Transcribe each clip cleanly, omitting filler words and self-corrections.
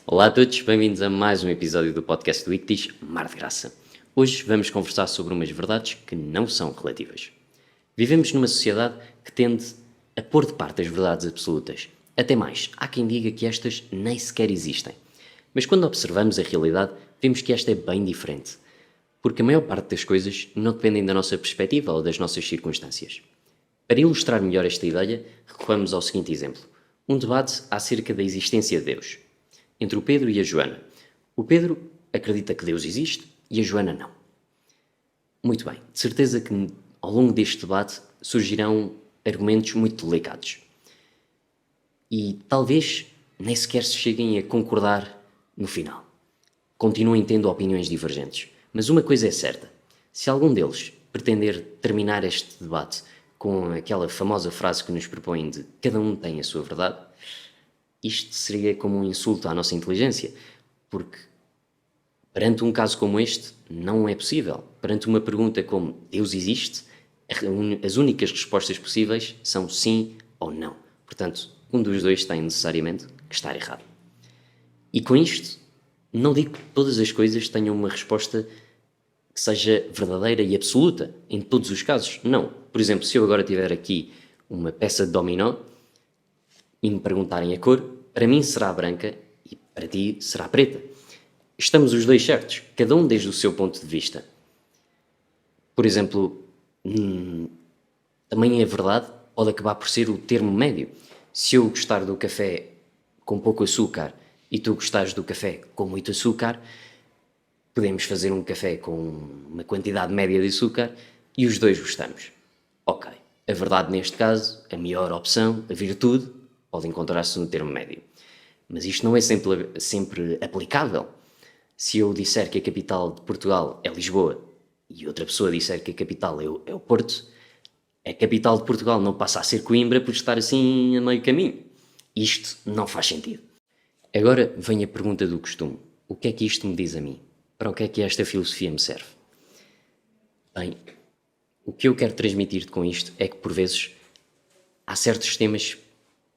Olá a todos, bem-vindos a mais um episódio do podcast do Ictis, Mar de Graça. Hoje vamos conversar sobre umas verdades que não são relativas. Vivemos numa sociedade que tende a pôr de parte as verdades absolutas. Até mais, há quem diga que estas nem sequer existem. Mas quando observamos a realidade, vemos que esta é bem diferente. Porque a maior parte das coisas não dependem da nossa perspectiva ou das nossas circunstâncias. Para ilustrar melhor esta ideia, recorremos ao seguinte exemplo. Um debate acerca da existência de Deus. Entre o Pedro e a Joana. O Pedro acredita que Deus existe e a Joana não. Muito bem, de certeza que ao longo deste debate surgirão argumentos muito delicados. E talvez nem sequer se cheguem a concordar no final. Continuem tendo opiniões divergentes. Mas uma coisa é certa: se algum deles pretender terminar este debate com aquela famosa frase que nos propõem de cada um tem a sua verdade, isto seria como um insulto à nossa inteligência, porque perante um caso como este não é possível. Perante uma pergunta como Deus existe, as únicas respostas possíveis são sim ou não. Portanto, um dos dois tem necessariamente que estar errado. E com isto, não digo que todas as coisas tenham uma resposta que seja verdadeira e absoluta em todos os casos. Não. Por exemplo, se eu agora tiver aqui uma peça de dominó e me perguntarem a cor, para mim será branca e para ti será preta. Estamos os dois certos, cada um desde o seu ponto de vista. Por exemplo, também é verdade, pode acabar por ser o termo médio. Se eu gostar do café com pouco açúcar e tu gostares do café com muito açúcar, podemos fazer um café com uma quantidade média de açúcar e os dois gostamos. Ok, a verdade neste caso, a melhor opção, a virtude, pode encontrar-se no termo médio. Mas isto não é sempre aplicável. Se eu disser que a capital de Portugal é Lisboa e outra pessoa disser que a capital é o Porto, a capital de Portugal não passa a ser Coimbra por estar assim a meio caminho. Isto não faz sentido. Agora vem a pergunta do costume. O que é que isto me diz a mim? Para o que é que esta filosofia me serve? Bem, o que eu quero transmitir-te com isto é que, por vezes, há certos temas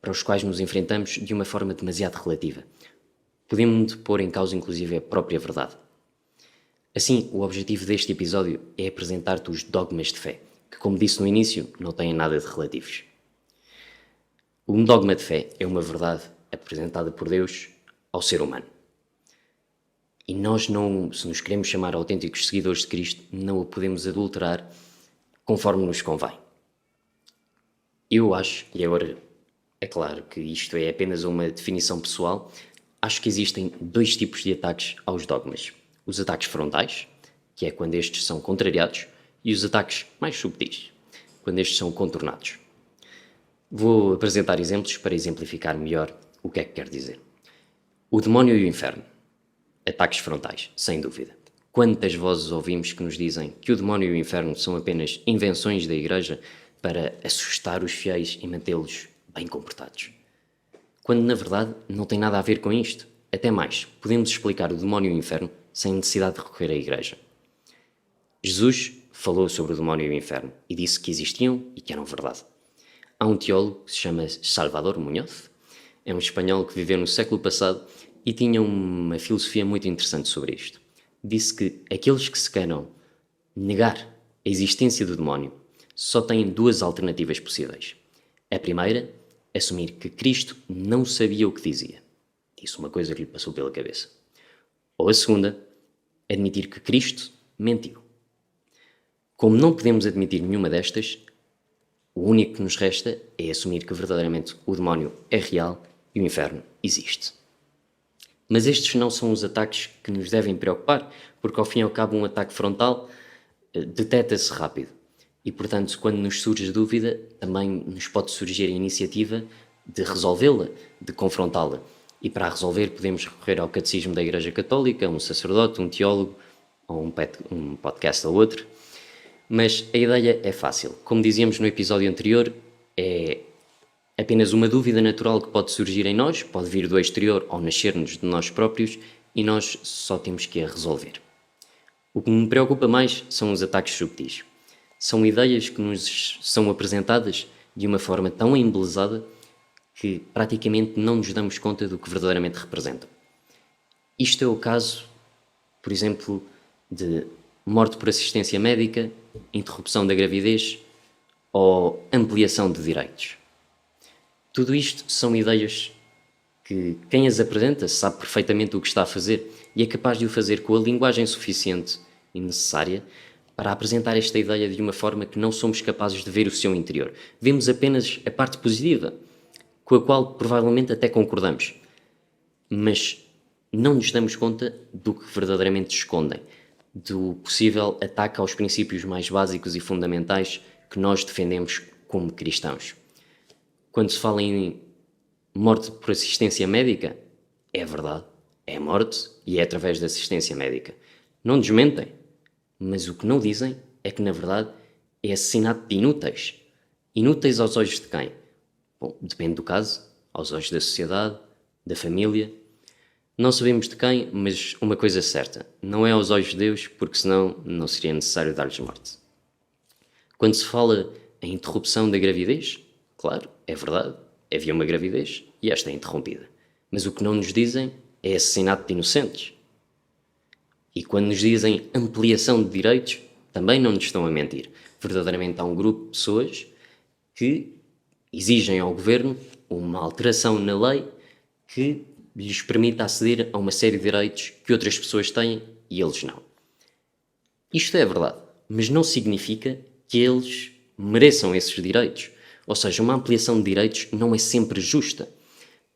para os quais nos enfrentamos de uma forma demasiado relativa. Podemos pôr em causa, inclusive, a própria verdade. Assim, o objetivo deste episódio é apresentar-te os dogmas de fé, que, como disse no início, não têm nada de relativos. Um dogma de fé é uma verdade apresentada por Deus ao ser humano. E nós não, se nos queremos chamar autênticos seguidores de Cristo, não o podemos adulterar conforme nos convém. Eu acho, e agora é claro que isto é apenas uma definição pessoal, acho que existem dois tipos de ataques aos dogmas. Os ataques frontais, que é quando estes são contrariados, e os ataques mais subtis, quando estes são contornados. Vou apresentar exemplos para exemplificar melhor o que é que quero dizer. O demónio e o inferno. Ataques frontais, sem dúvida. Quantas vozes ouvimos que nos dizem que o demónio e o inferno são apenas invenções da Igreja para assustar os fiéis e mantê-los bem comportados? Quando, na verdade, não tem nada a ver com isto. Até mais, podemos explicar o demónio e o inferno sem necessidade de recorrer à Igreja. Jesus falou sobre o demónio e o inferno e disse que existiam e que eram verdade. Há um teólogo que se chama Salvador Muñoz, é um espanhol que viveu no século passado e tinha uma filosofia muito interessante sobre isto. Disse que aqueles que se queiram negar a existência do demónio só têm duas alternativas possíveis. A primeira, assumir que Cristo não sabia o que dizia. Disse uma coisa que lhe passou pela cabeça. Ou a segunda, admitir que Cristo mentiu. Como não podemos admitir nenhuma destas, o único que nos resta é assumir que verdadeiramente o demónio é real e o inferno existe. Mas estes não são os ataques que nos devem preocupar, porque ao fim e ao cabo um ataque frontal detecta-se rápido. E portanto, quando nos surge dúvida, também nos pode surgir a iniciativa de resolvê-la, de confrontá-la. E para a resolver podemos recorrer ao Catecismo da Igreja Católica, um sacerdote, um teólogo, ou um podcast ou outro. Mas a ideia é fácil. Como dizíamos no episódio anterior, é apenas uma dúvida natural que pode surgir em nós, pode vir do exterior ou nascer-nos de nós próprios, e nós só temos que a resolver. O que me preocupa mais são os ataques subtis. São ideias que nos são apresentadas de uma forma tão embelezada que praticamente não nos damos conta do que verdadeiramente representam. Isto é o caso, por exemplo, de morte por assistência médica, interrupção da gravidez ou ampliação de direitos. Tudo isto são ideias que quem as apresenta sabe perfeitamente o que está a fazer e é capaz de o fazer com a linguagem suficiente e necessária para apresentar esta ideia de uma forma que não somos capazes de ver o seu interior. Vemos apenas a parte positiva, com a qual provavelmente até concordamos, mas não nos damos conta do que verdadeiramente escondem, do possível ataque aos princípios mais básicos e fundamentais que nós defendemos como cristãos. Quando se fala em morte por assistência médica, é verdade, é morte e é através da assistência médica. Não desmentem, mas o que não dizem é que, na verdade, é assassinato de inúteis. Inúteis aos olhos de quem? Bom, depende do caso, aos olhos da sociedade, da família. Não sabemos de quem, mas uma coisa é certa, não é aos olhos de Deus, porque senão não seria necessário dar-lhes morte. Quando se fala em interrupção da gravidez, claro, é verdade, havia uma gravidez e esta é interrompida. Mas o que não nos dizem é assassinato de inocentes. E quando nos dizem ampliação de direitos, também não nos estão a mentir. Verdadeiramente há um grupo de pessoas que exigem ao governo uma alteração na lei que lhes permita aceder a uma série de direitos que outras pessoas têm e eles não. Isto é verdade, mas não significa que eles mereçam esses direitos. Ou seja, uma ampliação de direitos não é sempre justa,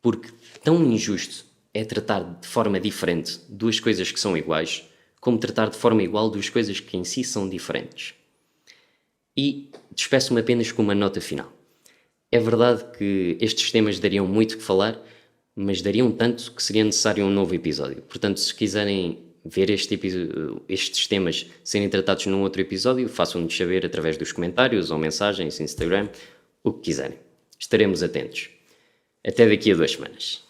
porque tão injusto é tratar de forma diferente duas coisas que são iguais, como tratar de forma igual duas coisas que em si são diferentes. E despeço-me apenas com uma nota final. É verdade que estes temas dariam muito que falar, mas dariam tanto que seria necessário um novo episódio. Portanto, se quiserem ver estes temas serem tratados num outro episódio, façam-nos saber através dos comentários ou mensagens, Instagram, o que quiserem. Estaremos atentos. Até daqui a 2 semanas.